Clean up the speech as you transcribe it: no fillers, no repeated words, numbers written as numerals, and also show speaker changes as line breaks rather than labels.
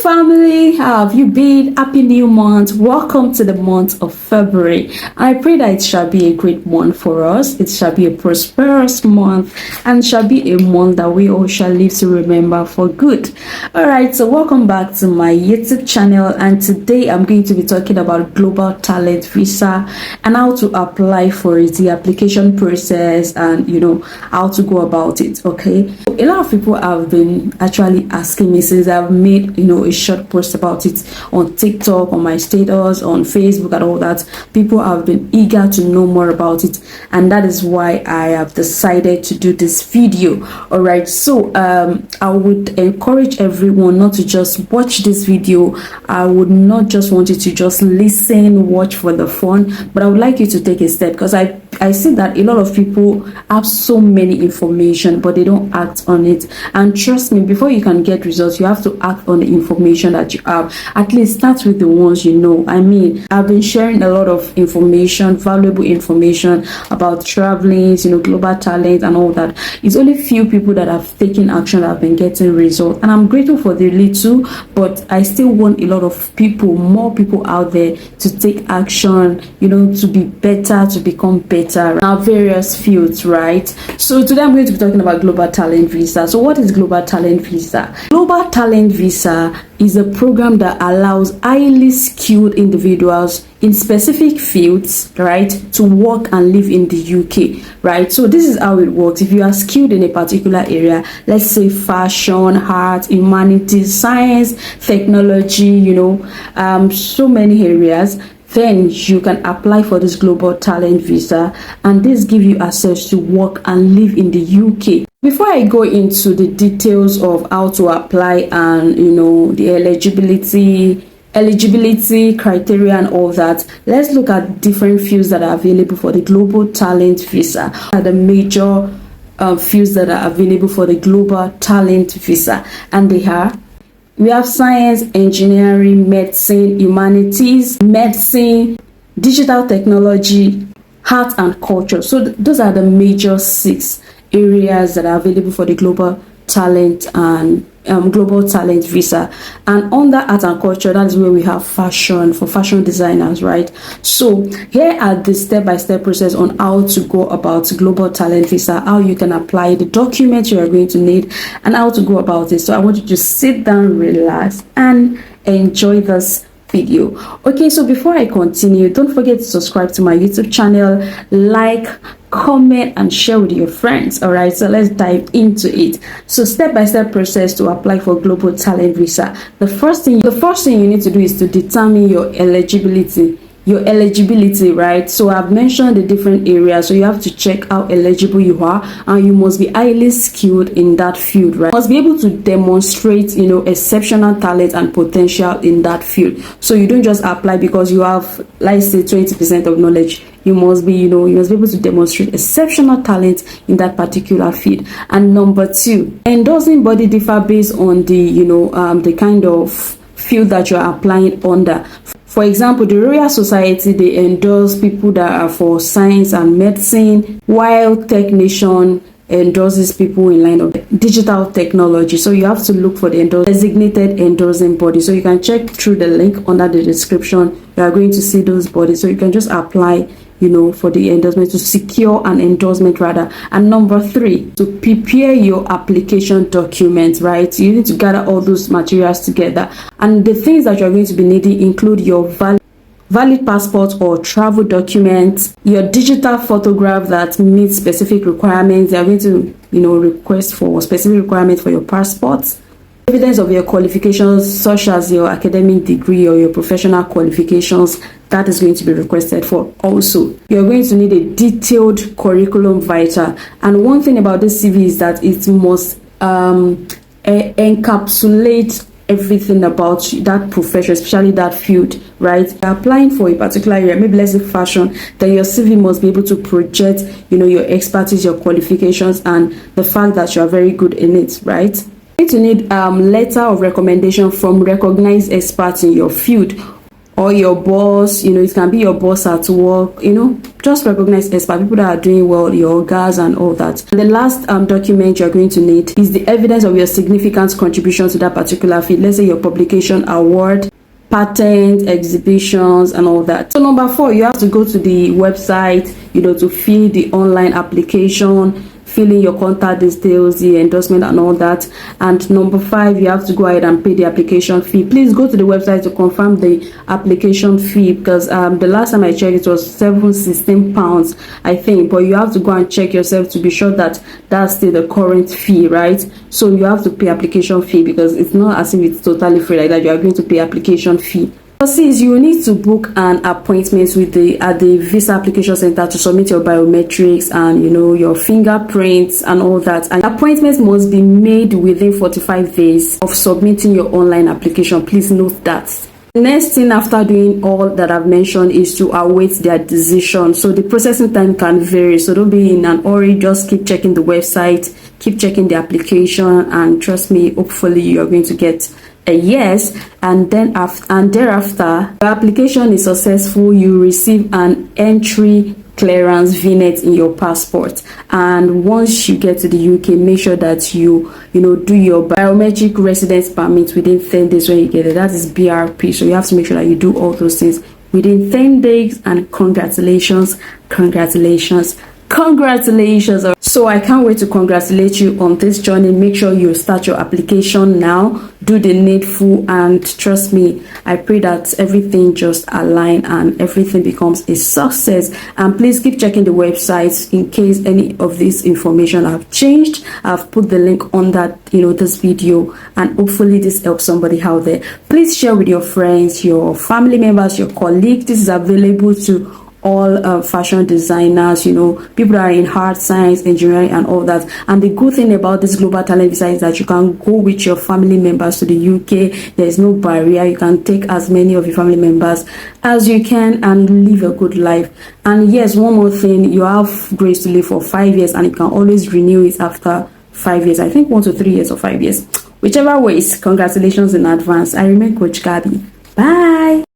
family, how have you been? Happy new month. Welcome to the month of February. I pray that it shall be a great month for us. It shall be a prosperous month and shall be a month that we all shall live to remember for good. Alright, so welcome back to my YouTube channel, and today I'm going to be talking about global talent visa and how to apply for it, the application process, and how to go about it. Okay, a lot of people have been actually asking me since I've made a short post about it on TikTok, on my status, on Facebook, and all that. People have been eager to know more about it, and that is why I have decided to do this video. All right, so I would encourage everyone not to just watch this video. I would not just want you to just listen, watch for the fun, but I would like you to take a step, because I see that a lot of people have so many information but they don't act on it. And trust me, before you can get results, you have to act on the information that you have. At least start with the ones you know. I mean, I've been sharing a lot of information, valuable information about traveling, global talent and all that. It's only few people that have taken action that have been getting results, and I'm grateful for the little, but I still want a lot of people, more people out there to take action, to be better, to become better in our various fields, right? So today I'm going to be talking about global talent visa. So what is global talent visa? Global talent visa is a program that allows highly skilled individuals in specific fields, right, to work and live in the UK, right? So this is how it works. If you are skilled in a particular area, let's say fashion, art, humanities, science, technology, so many areas, then you can apply for this global talent visa, and this gives you access to work and live in the UK. Before I go into the details of how to apply and the eligibility criteria and all that, let's look at different fields that are available for the global talent visa. The major fields that are available for the global talent visa, and they are: we have science, engineering, medicine, humanities, medicine, digital technology, art and culture. So those are the major 6 areas that are available for the global talent and global talent visa. And under art and culture, that is where we have fashion, for fashion designers, right? So here are the step-by-step process on how to go about global talent visa, how you can apply, the documents you are going to need, and how to go about it. So I want you to sit down, relax, and enjoy this video. Okay, so before I continue, don't forget to subscribe to my YouTube channel, like, comment, and share with your friends. All right, so let's dive into it. So step-by-step process to apply for global talent visa. The first thing you need to do is to determine your eligibility, right? So I've mentioned the different areas, so you have to check how eligible you are, and you must be highly skilled in that field, right? You must be able to demonstrate exceptional talent and potential in that field. So you don't just apply because you have, let's say, 20% of knowledge. You must be you must be able to demonstrate exceptional talent in that particular field. And number 2, endorsing body differ based on the the kind of field that you are applying under. For example, the Royal Society, they endorse people that are for science and medicine, while Tech Nation endorses people in line of digital technology. So you have to look for the designated endorsing body. So you can check through the link under the description. You are going to see those bodies. So you can just apply for the endorsement, to secure an endorsement rather. And number 3, to prepare your application documents, right? You need to gather all those materials together, and the things that you're going to be needing include your valid passport or travel documents, your digital photograph that meets specific requirements. They are going to request for specific requirements for your passport, evidence of your qualifications such as your academic degree or your professional qualifications. That is going to be requested for. Also, you're going to need a detailed curriculum vitae, and one thing about this CV is that it must encapsulate everything about that profession, especially that field, right? You're applying for a particular area, maybe let's say fashion, then your CV must be able to project your expertise, your qualifications, and the fact that you are very good in it, right? You're going to need letter of recommendation from recognized experts in your field, or your boss. It can be your boss at work. Just recognize expert people that are doing well, your guys and all that. And the last document you're going to need is the evidence of your significant contribution to that particular field. Let's say your publication, award, patent, exhibitions and all that. So number 4, you have to go to the website, to fill the online application, fill in your contact details, the endorsement and all that. And number 5, you have to go ahead and pay the application fee. Please go to the website to confirm the application fee, because the last time I checked it was £16, I think, but you have to go and check yourself to be sure that that's still the current fee, right? So you have to pay application fee, because it's not as if it's totally free like that. You are going to pay application fee. Since you need to book an appointment with at the visa application center to submit your biometrics and your fingerprints and all that, and appointments must be made within 45 days of submitting your online application. Please note that. The next thing after doing all that I've mentioned is to await their decision. So the processing time can vary, so don't be in an hurry. Just keep checking the website, keep checking the application, and trust me, hopefully you're going to get a yes. And then thereafter your application is successful, you receive an entry clearance VNet in your passport. And once you get to the UK, make sure that you do your biometric residence permit within 10 days when you get it. That is BRP. So you have to make sure that you do all those things within 10 days. And congratulations. So I can't wait to congratulate you on this journey. Make sure you start your application now, do the needful, and trust me, I pray that everything just align and everything becomes a success. And please keep checking the websites in case any of this information have changed. I've put the link on that this video, and hopefully this helps somebody out there. Please share with your friends, your family members, your colleagues. This is available to all fashion designers, people that are in hard science, engineering and all that. And the good thing about this global talent visa is that you can go with your family members to the UK. There is no barrier. You can take as many of your family members as you can and live a good life. And yes, one more thing, you have grace to live for 5 years, and you can always renew it after 5 years. I think 1 to 3 years or 5 years, whichever ways. Congratulations in advance. I remain Coach Gabby. Bye.